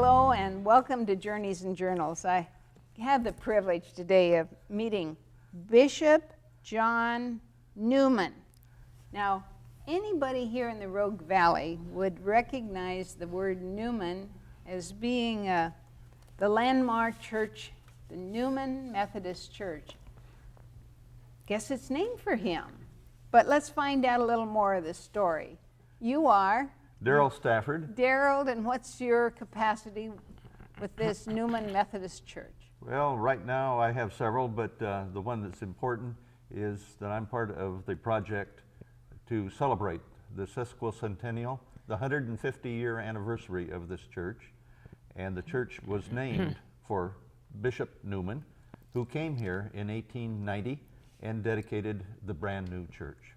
Hello and welcome to Journeys and Journals. I have the privilege today of meeting Bishop John Newman. Now, anybody here in the Rogue Valley would recognize the word Newman as being the landmark church, the Newman Methodist Church. Guess it's named for him. But let's find out a little more of the story. You are? Darrell Stafford. Darrell, and what's your capacity with this Newman Methodist Church? Well, right now I have several, but the one that's important is that I'm part of the project to celebrate the Sesquicentennial, the 150-year anniversary of this church. And the church was named for Bishop Newman, who came here in 1890 and dedicated the brand new church.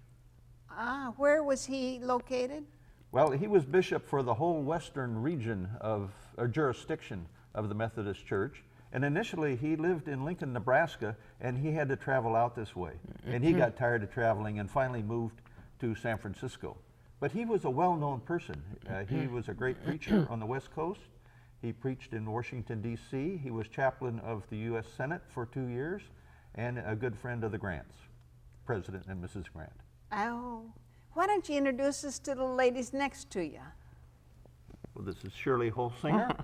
Ah, where was he located? Well, he was bishop for the whole western region of, or jurisdiction of the Methodist Church. And initially he lived in Lincoln, Nebraska, and he had to travel out this way. And he got tired of traveling and finally moved to San Francisco. But he was a well-known person. He was a great preacher on the West Coast. He preached in Washington, D.C. He was chaplain of the U.S. Senate for 2 years and a good friend of the Grants, President and Mrs. Grant. Oh, why don't you introduce us to the ladies next to you? Well, this is Shirley Holzinger,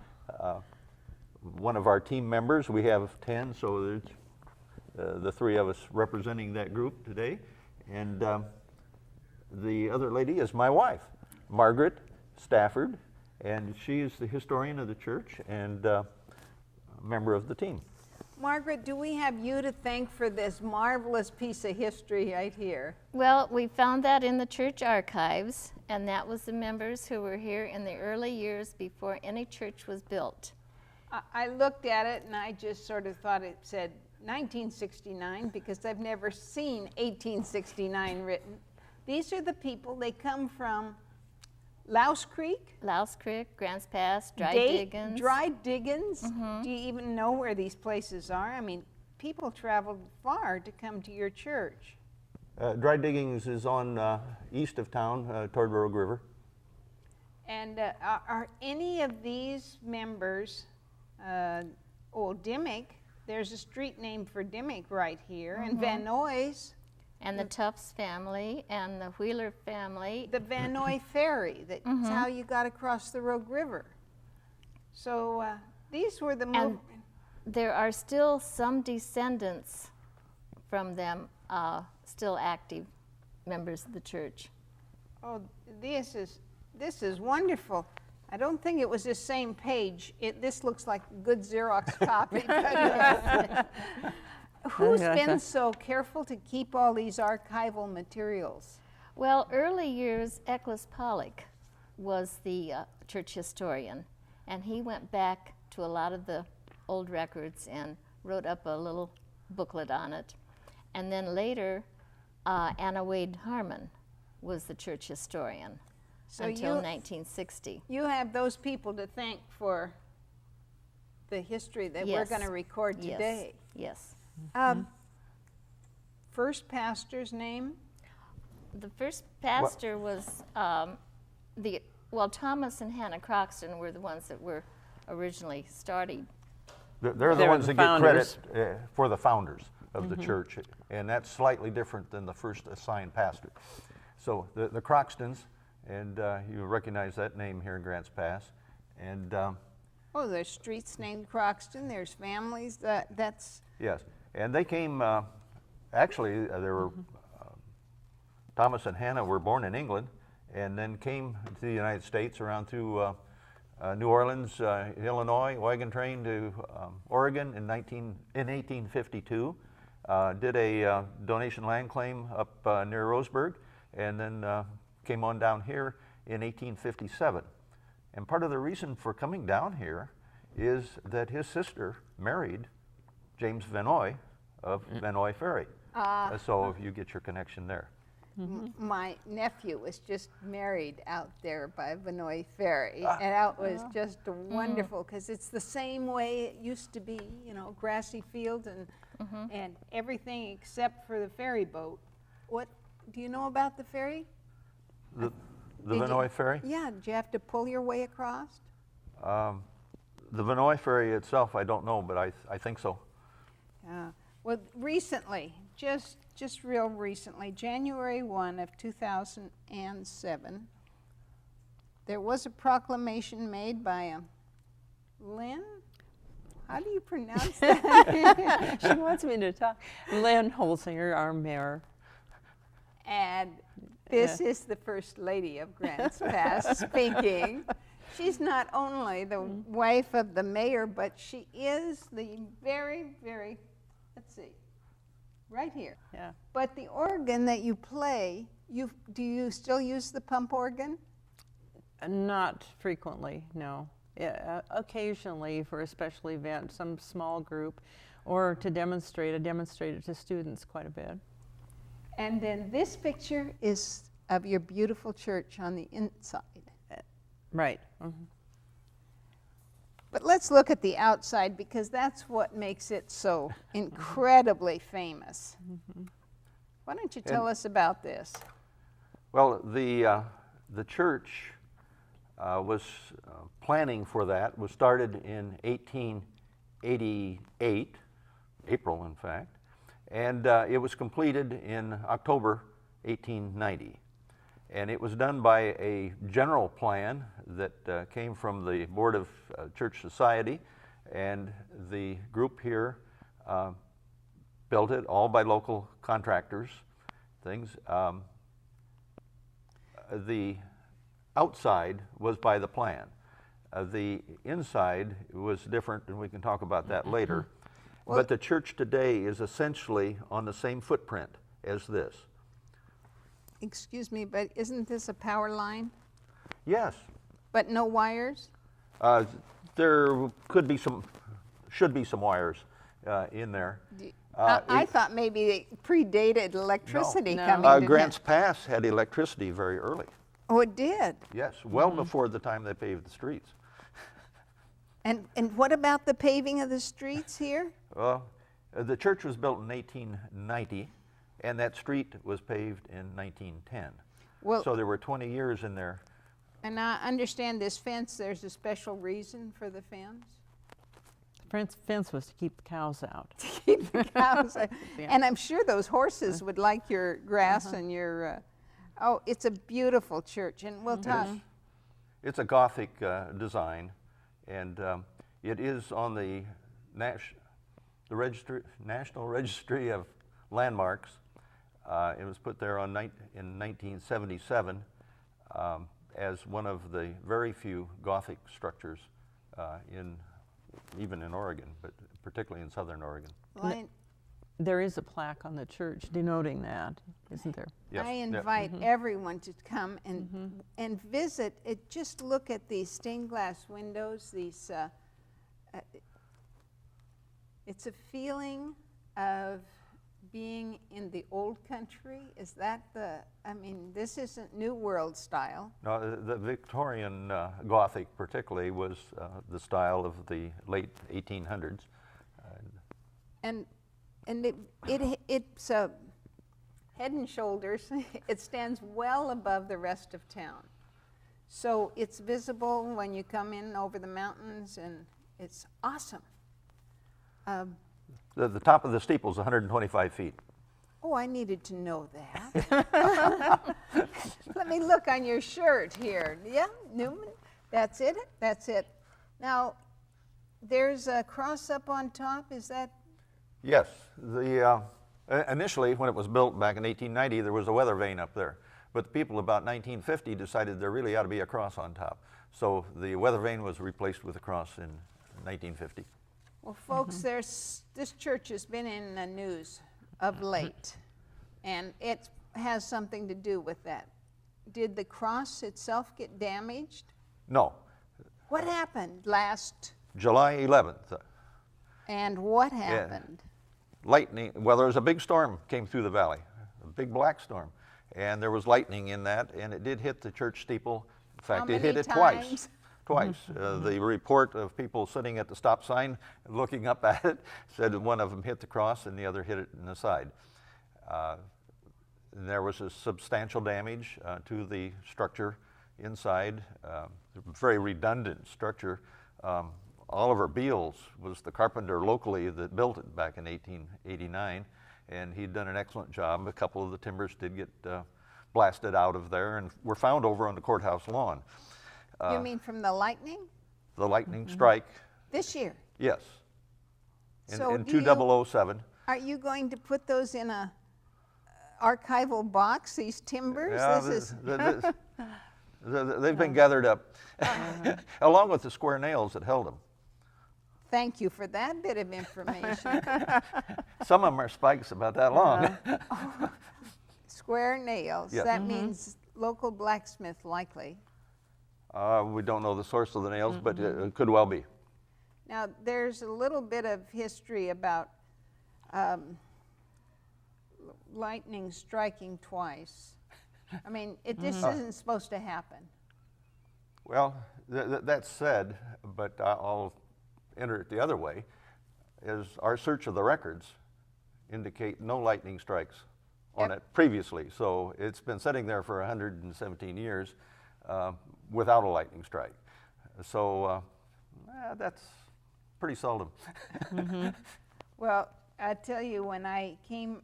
one of our team members. We have 10, so there's the three of us representing that group today. And the other lady is my wife, Margaret Stafford, and she is the historian of the church and a member of the team. Margaret, do we have you to thank for this marvelous piece of history right here? Well, we found that in the church archives, and that was the members who were here in the early years before any church was built. I looked at it and I just sort of thought it said 1969 because I've never seen 1869 written. These are the people, they come from Louse Creek? Louse Creek, Grants Pass, Dry Diggins. Dry Diggins? Do you even know where these places are? I mean, people traveled far to come to your church. Dry Diggings is on east of town toward Rogue River. And are any of these members, Dimmick, there's a street named for Dimmick right here, and Van Nuys. And the Tufts family and the Wheeler family. The Van Nuys Ferry, that's how you got across the Rogue River. So these were the And there are still some descendants from them, still active members of the church. Oh, this is wonderful. I don't think it was the same page. This looks like a good Xerox copy. Who's been so careful to keep all these archival materials? Well, early years, Eccles Pollock was the church historian, and he went back to a lot of the old records and wrote up a little booklet on it. And then later, Anna Wade Harmon was the church historian until 1960. You have those people to thank for the history that we're going to record today. Yes. First pastor's name? The first pastor was Thomas and Hannah Croxton were the ones that were originally started. They're the ones that get credit for the founders of the church, and that's slightly different than the first assigned pastor. So the Croxtons, and you recognize that name here in Grants Pass, and there's streets named Croxton. There's families that's. Yes, and they came. Actually, there were Thomas and Hannah were born in England, and then came to the United States around through New Orleans, Illinois, wagon train to Oregon in 1852. Did a donation land claim up near Roseburg, and then came on down here in 1857. And part of the reason for coming down here is that his sister married James Van Nuys of Van Nuys Ferry. So you get your connection there. My nephew was just married out there by Van Nuys Ferry, and that was just wonderful because it's the same way it used to be, grassy fields and everything except for the ferry boat. What do you know about the ferry? The Van Nuys Ferry? Yeah, did you have to pull your way across? The Vinoy Ferry itself, I don't know, but I think so. Well, recently, just real recently, January 1 of 2007, there was a proclamation made by Lynn. How do you pronounce that? She wants me to talk. Lynn Holzinger, our mayor. And this is the First Lady of Grants Pass speaking. She's not only the wife of the mayor, but she is the very, very, let's see, right here. Yeah. But the organ that you play, do you still use the pump organ? Not frequently, no. Yeah, occasionally for a special event, some small group, or to demonstrate. I demonstrate it to students quite a bit. And then this picture is of your beautiful church on the inside. Right. Mm-hmm. But let's look at the outside, because that's what makes it so incredibly famous. Mm-hmm. Why don't you tell us about this? Well, the church was planning for that, was started in 1888, April in fact, and it was completed in October 1890. And it was done by a general plan that came from the Board of Church Society, and the group here built it, all by local contractors, things. The outside was by the plan. The inside was different, and we can talk about that later. Well, but the church today is essentially on the same footprint as this. Excuse me, but isn't this a power line? Yes. But no wires? There should be some wires in there. I thought maybe it predated electricity No. coming to Grants town. Pass had electricity very early. Oh, it did? Yes, well before the time they paved the streets. And what about the paving of the streets here? Well, the church was built in 1890, and that street was paved in 1910. Well, So there were 20 years in there. and I understand this fence, there's a special reason for the fence? The fence was to keep the cows out. Keep the cows. Yeah. And I'm sure those horses would like your grass and your, oh, it's a beautiful church, and we'll talk. It's a Gothic design, and it is on the National Registry of Landmarks. It was put there in 1977 as one of the very few Gothic structures even in Oregon, but particularly in southern Oregon. Well, There is a plaque on the church denoting that, isn't there? Yes. I Yeah. invite everyone to come and visit. Just look at these stained glass windows. These, it's a feeling of being in the old country. Is that I mean, this isn't New World style. No, the Victorian Gothic particularly was the style of the late 1800s. And it's head and shoulders. It stands well above the rest of town. So it's visible when you come in over the mountains, and it's awesome. The top of the steeple is 125 feet. Oh, I needed to know that. Let me look on your shirt here. Yeah, Newman, that's it? That's it. Now, there's a cross up on top, is that? Yes. Initially, when it was built back in 1890, there was a weather vane up there. But the people about 1950 decided there really ought to be a cross on top. So the weather vane was replaced with a cross in 1950. Well, folks, this church has been in the news of late, and it has something to do with that. Did the cross itself get damaged? No. What happened last? July 11th. And what happened? Lightning, well, there was a big storm came through the valley, a big black storm, and there was lightning in that, and it did hit the church steeple. In fact, it hit many it times? twice. The report of people sitting at the stop sign looking up at it said one of them hit the cross and the other hit it in the side. There was a substantial damage to the structure inside, very redundant structure. Oliver Beals was the carpenter locally that built it back in 1889, and he'd done an excellent job. A couple of the timbers did get blasted out of there and were found over on the courthouse lawn. You mean from the lightning? The lightning strike, This year? yes, So in do you- 2007. Are you going to put those in a archival box, these timbers? Yeah, This is, they've been gathered up, along with the square nails that held them. thank you for that bit of information. Some of them are spikes about that long. Square nails, Yes. that means local blacksmith likely. We don't know the source of the nails, but it could well be. Now, there's a little bit of history about lightning striking twice. I mean, it just isn't supposed to happen. Well, that's said, but I'll enter it the other way, is our search of the records indicate no lightning strikes on it previously. So it's been sitting there for 117 years without a lightning strike. So that's pretty seldom. Well, I tell you, when I came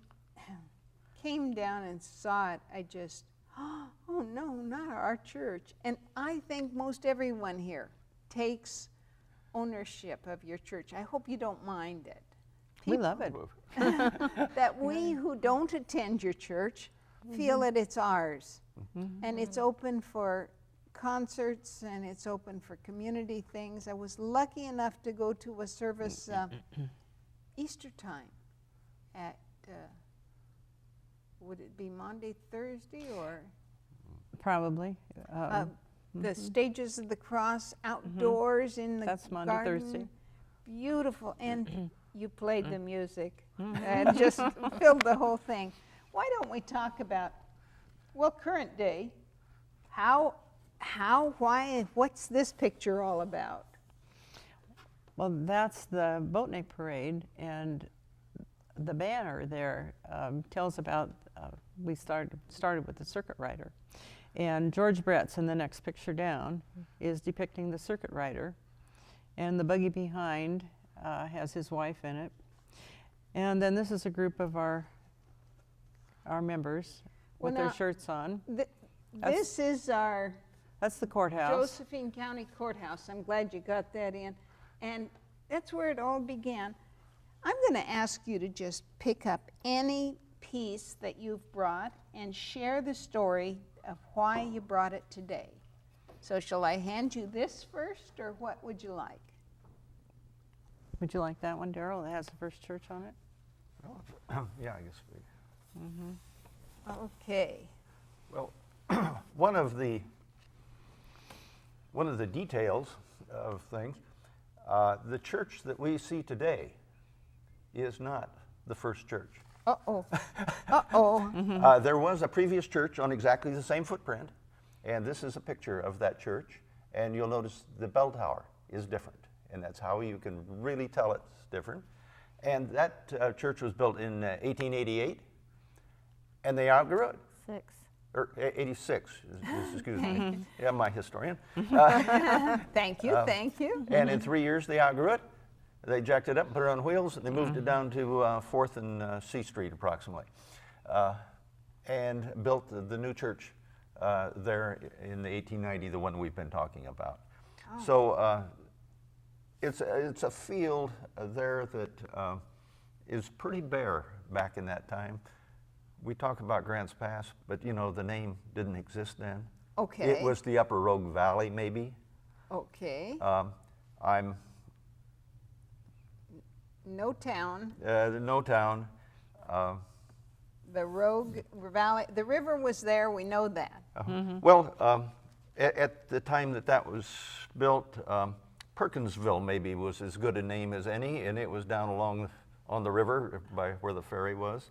down and saw it, I just, oh no, not our church. And I think most everyone here takes ownership of your church. I hope you don't mind it. We love it. That we who don't attend your church feel that it's ours. And it's open for concerts and it's open for community things. I was lucky enough to go to a service Easter time at, would it be Monday, Thursday, or Probably. the Stages of the Cross outdoors in the That's Monday, garden. Thursday. Beautiful, and you played the music. It just filled the whole thing. Why don't we talk about, well, current day, why, what's this picture all about? Well, that's the Boatneck Parade, and the banner there tells about, we started with the circuit rider. And George Brett's in the next picture down is depicting the circuit rider. And the buggy behind has his wife in it. And then this is a group of our members with Well, their now, shirts on. This is our That's the courthouse. Josephine County Courthouse. I'm glad you got that in. And that's where it all began. I'm going to ask you to just pick up any piece that you've brought and share the story of why you brought it today. So shall I hand you this first, or what would you like? Would you like that one, Darrell? It has the First Church on it. Yeah, I guess. Okay. Well, one of the details of things, the church that we see today is not the first church. Uh-oh. Uh-oh. There was a previous church on exactly the same footprint, and this is a picture of that church, and you'll notice the bell tower is different, and that's how you can really tell it's different. And that church was built in 1888, and they outgrew it. Or 86, excuse me. Yeah, I'm my historian. Thank you, thank you. And in 3 years, they outgrew it. They jacked it up, put it on wheels, and they moved it down to 4th and C Street approximately, and built the new church there in the 1890, the one we've been talking about. Oh. So it's a field there that is pretty bare back in that time. We talk about Grants Pass, but you know, the name didn't exist then. Okay. It was the Upper Rogue Valley, maybe. Okay. I'm No town. no town. The Rogue Valley, the river was there, we know that. Well, at the time that was built, Perkinsville maybe was as good a name as any, and it was down along on the river by where the ferry was.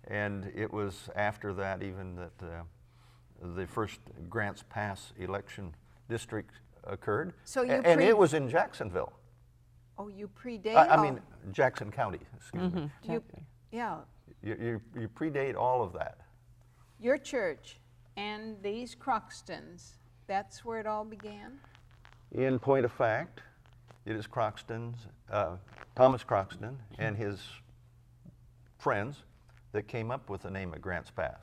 And it was after that even that the first Grants Pass election district occurred. So you and it was in Jacksonville. Oh, you predate? I mean, Jackson County, excuse me. Yeah, You predate all of that. your church and these Croxtons, that's where it all began? In point of fact, It is Croxton's, Thomas Croxton and his friends that came up with the name of Grants Pass.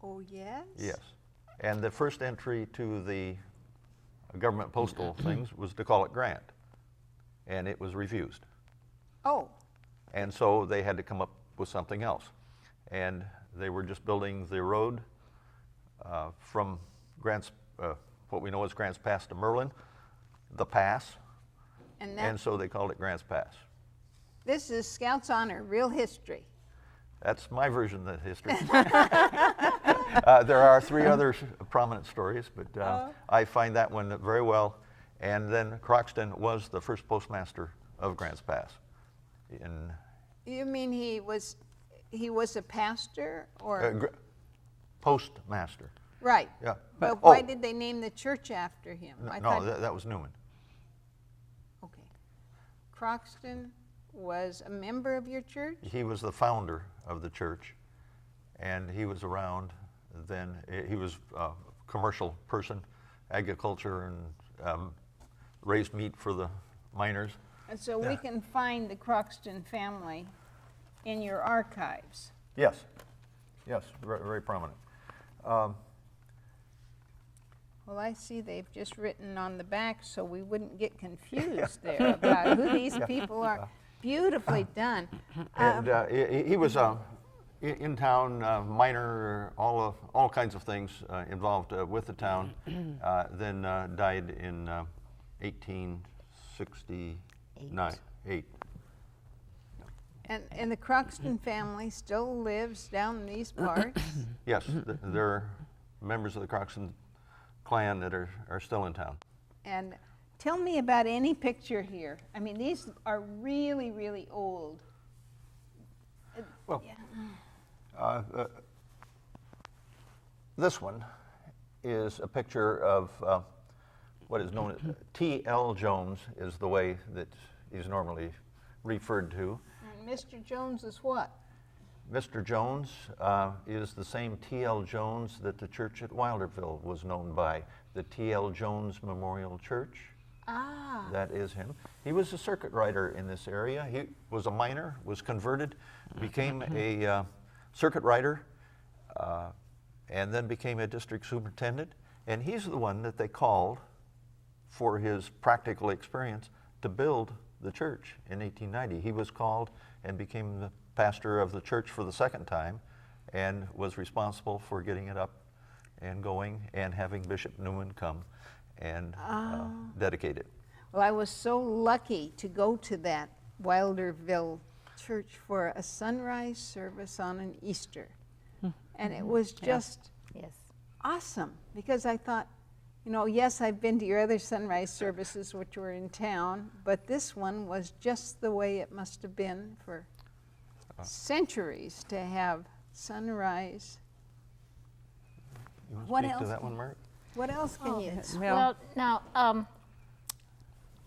Oh, yes? Yes. And the first entry to the government postal things was to call it Grant, and it was refused. Oh, And so they had to come up with something else. And they were just building the road from Grants, what we know as Grants Pass to Merlin, the pass, and and so they called it Grants Pass. this is Scouts Honor, real history. That's my version of the history. There are 3 other prominent stories, but I find that one very well. And then Croxton was the first postmaster of Grants Pass. You mean he was a pastor, or? Postmaster. Right. Yeah. But why did they name the church after him? I No, thought- that was Newman. Okay. Croxton was a member of your church? He was the founder of the church, and he was around then. He was a commercial person, agriculture, and raised meat for the miners. And so we can find the Croxton family in your archives. Yes, yes, very, very prominent. Well, I see they've just written on the back so we wouldn't get confused there about who these people are. Beautifully done. And he was in town, miner, all kinds of things involved with the town. Then died in 1869. 8. And the Croxton family still lives down these parts. Yes, there are members of the Croxton clan that are still in town. And tell me about any picture here. I mean, these are really, really old. Well, Yeah. this one is a picture of what is known as T.L. Jones, is the way that he's normally referred to. And Mr. Jones is what? Mr. Jones is the same T.L. Jones that the church at Wilderville was known by, the T.L. Jones Memorial Church. Ah. That is him. He was a circuit rider in this area. He was a miner, was converted, became a circuit rider, and then became a district superintendent. And he's the one that they called for his practical experience to build the church in 1890. He was called and became the pastor of the church for the second time, and was responsible for getting it up and going and having Bishop Newman come and dedicate it. Well, I was so lucky to go to that Wilderville church for a sunrise service on an Easter. And it was just Yes. awesome, because I thought, you know, yes, I've been to your other sunrise services which were in town, but this one was just the way it must have been for centuries to have sunrise. You want to What speak to else? that one, Margaret? What else can you? Well, now,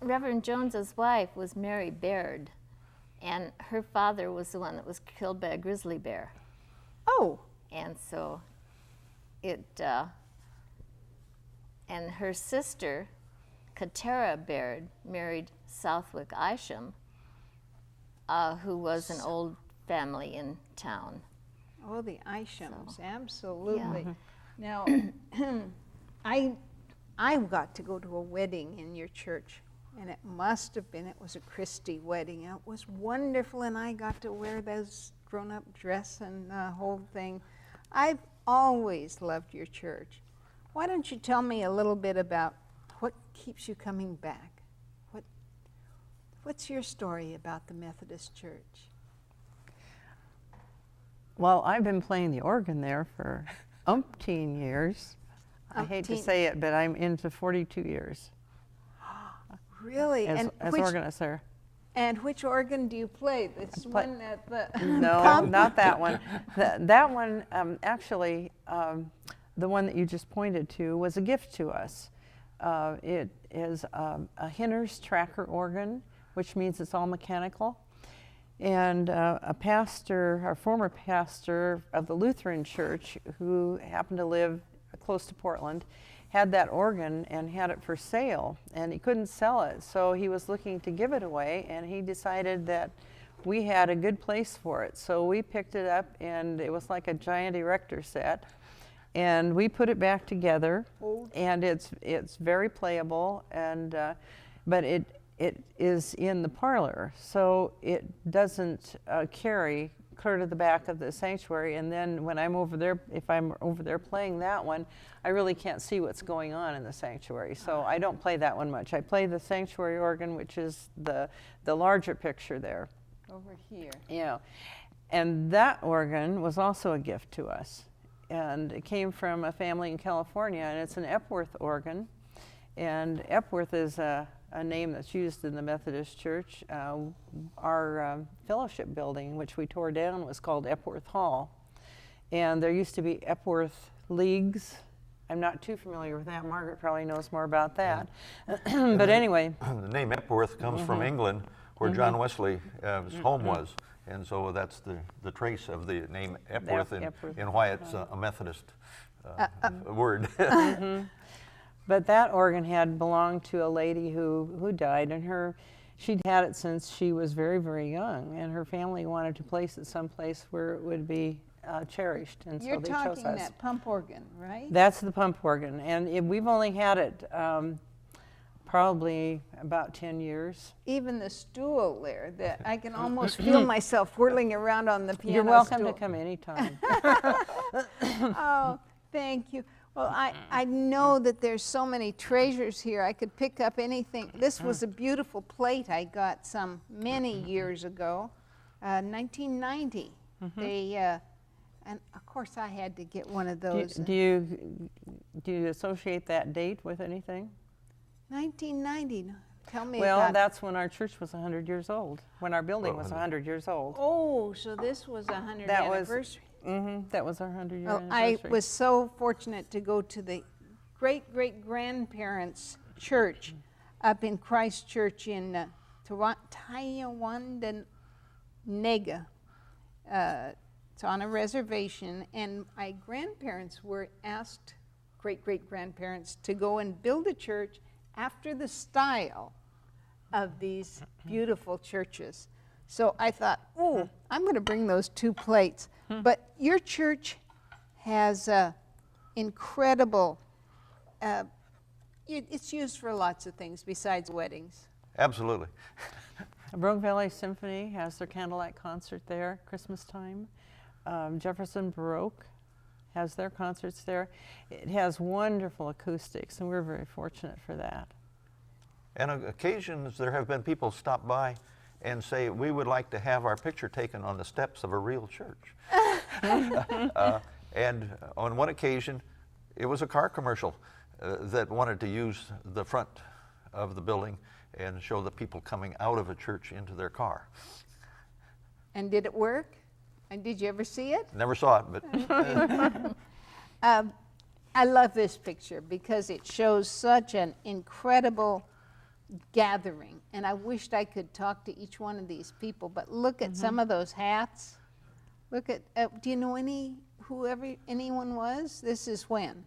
Reverend Jones's wife was Mary Baird, and her father was the one that was killed by a grizzly bear. Oh, And so and her sister, Katara Baird, married Southwick Isham, who was an old family in town. oh, the Ishams, absolutely. Yeah. Now, I got to go to a wedding in your church, and it must have been, it was a Christie wedding. It was wonderful, and I got to wear those grown-up dress and the whole thing. I've always loved your church. Why don't you tell me a little bit about what keeps you coming back? What's your story about the Methodist Church? Well, I've been playing the organ there for umpteen years. I hate to Umpteen. say it, but I'm into 42 years Really? as organizer. And which organ do you play? This play- one at the No, pump? not that one. That one, actually, the one that you just pointed to was a gift to us. It is a Hinner's tracker organ, which means it's all mechanical. And a former pastor of the Lutheran Church, who happened to live close to Portland, had that organ and had it for sale, and he couldn't sell it, so he was looking to give it away, and he decided that we had a good place for it. So we picked it up, and it was like a giant erector set, and we put it back together, and it's very playable, and but it is in the parlor, so it doesn't carry clear to the back of the sanctuary. And then when I'm over there, if I'm over there playing that one, I really can't see what's going on in the sanctuary. So I don't play that one much. I play the sanctuary organ, which is the larger picture there. Over here. Yeah. And that organ was also a gift to us. And it came from a family in California, and it's an Epworth organ. And Epworth is a name that's used in the Methodist Church. Our fellowship building, which we tore down, was called Epworth Hall. And there used to be Epworth Leagues. I'm not too familiar with that. Margaret probably knows more about that. But anyway. The name Epworth comes from England, where John Wesley's home was. And so that's the trace of the name Epworth, and why it's a Methodist word. But that organ had belonged to a lady who died, and she'd had it since she was very, very young, and her family wanted to place it someplace where it would be cherished, and You're so they chose us. talking that pump organ, right? That's the pump organ, and we've only had it probably about 10 years. Even the stool there, that I can almost feel myself whirling around on the piano You're welcome stool. to come anytime. Oh, thank you. Well, I know that there's so many treasures here. I could pick up anything. This was a beautiful plate I got many years ago, 1990. They, and of course I had to get one of those. Do you associate that date with anything? 1990. Tell me Well, about that's when our church was 100 years old, when our building was 100 years old. Oh, so this was a 100th anniversary. That was our 100-year Well, I anniversary. was so fortunate to go to the great-great-grandparents' church up in Christchurch in Taiwandanega. It's on a reservation, and my grandparents were asked, great-great-grandparents, to go and build a church after the style of these beautiful churches. So I thought, oh, I'm going to bring those 2 plates. But your church has incredible, it's used for lots of things besides weddings. Absolutely. Brogue Valley Symphony has their candlelight concert there, Christmas time. Jefferson Baroque has their concerts there. It has wonderful acoustics, and we're very fortunate for that. And on occasions there have been people stop by and say, we would like to have our picture taken on the steps of a real church. And on one occasion, it was a car commercial that wanted to use the front of the building and show the people coming out of a church into their car. And did it work? And did you ever see it? Never saw it, but I love this picture because it shows such an incredible gathering, and I wished I could talk to each one of these people, but look at some of those hats. Look at, do you know anyone was? This is when?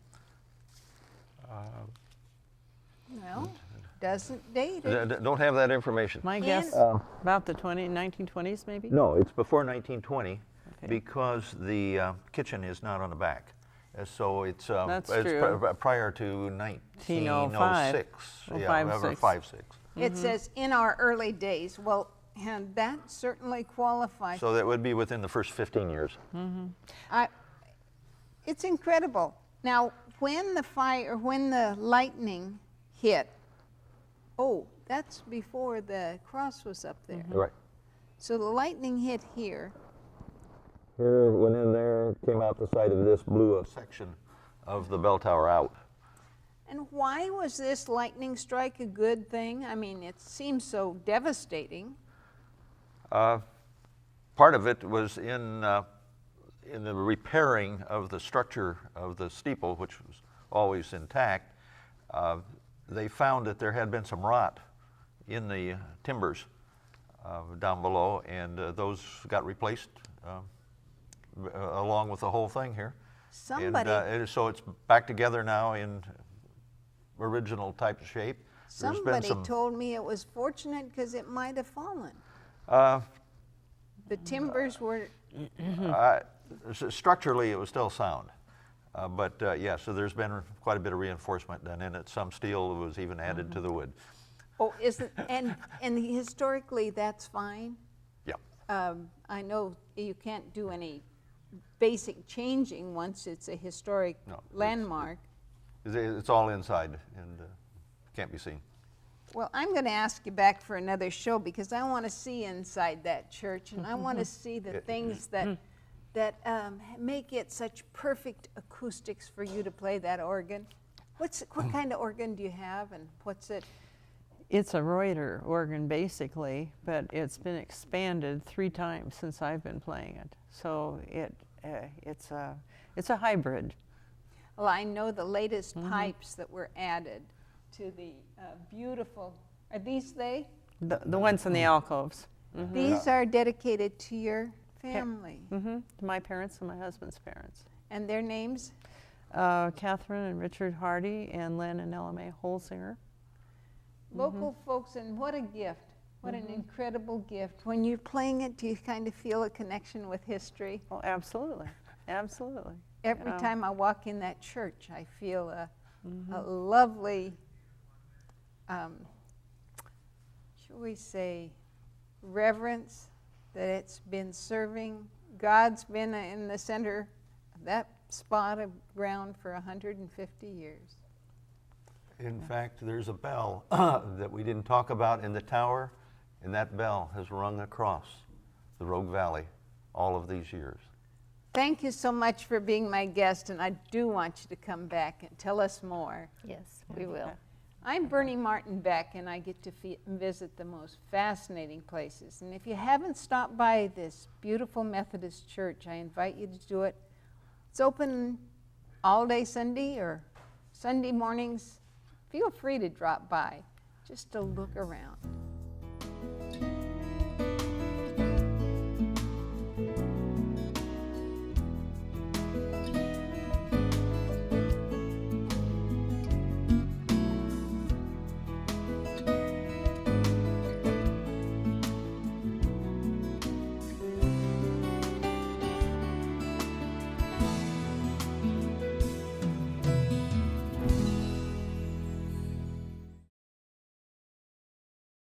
Well, doesn't date it. don't have that information. My guess, about the 1920s maybe? No, it's before 1920 Okay. because the kitchen is not on the back. So it's, That's it's true. Prior to 1906. 1905. 5-6. It says in our early days. Well, and that certainly qualifies. So that would be within the first 15 years. It's incredible. Now, when the lightning hit, oh, that's before the cross was up there. Right. So the lightning hit here. Here, went in there, came out the side of this, blew a section of the bell tower out. And why was this lightning strike a good thing? I mean, it seems so devastating. Part of it was in the repairing of the structure of the steeple, which was always intact. They found that there had been some rot in the timbers down below, and those got replaced along with the whole thing here. Somebody, And so it's back together now in original type of shape. There's been Somebody some, told me it was fortunate because it might have fallen. uh, The timbers were, structurally, it was still sound. Yeah, so there's been quite a bit of reinforcement done in it. Some steel was even added to the wood. oh, isn't, and historically, that's fine? Yeah. I know you can't do any basic changing once it's a historic No, landmark. It's all inside and can't be seen. Well, I'm going to ask you back for another show because I want to see inside that church, and I want to see the things that make it such perfect acoustics for you to play that organ. What kind of organ do you have, and what's it? It's a Reuter organ basically, but it's been expanded 3 times since I've been playing it. So it's a hybrid. Well, I know the latest pipes that were added to the beautiful. Are these they? The ones in the alcoves. These are dedicated to your family, My parents and my husband's parents. and their names. Catherine and Richard Hardy and Len and Ella Mae Holzinger. Local folks, and what a gift. What an incredible gift. When you're playing it, do you kind of feel a connection with history? Oh, absolutely, absolutely. Every time I walk in that church, I feel a lovely, shall we say, reverence that it's been serving. God's been in the center of that spot of ground for 150 years. In fact, there's a bell that we didn't talk about in the tower, and that bell has rung across the Rogue Valley all of these years. Thank you so much for being my guest, and I do want you to come back and tell us more. Yes, we will. I'm Bernie Martin Beck, and I get to visit the most fascinating places. And if you haven't stopped by this beautiful Methodist church, I invite you to do it. It's open all day Sunday or Sunday mornings. Feel free to drop by just to look around.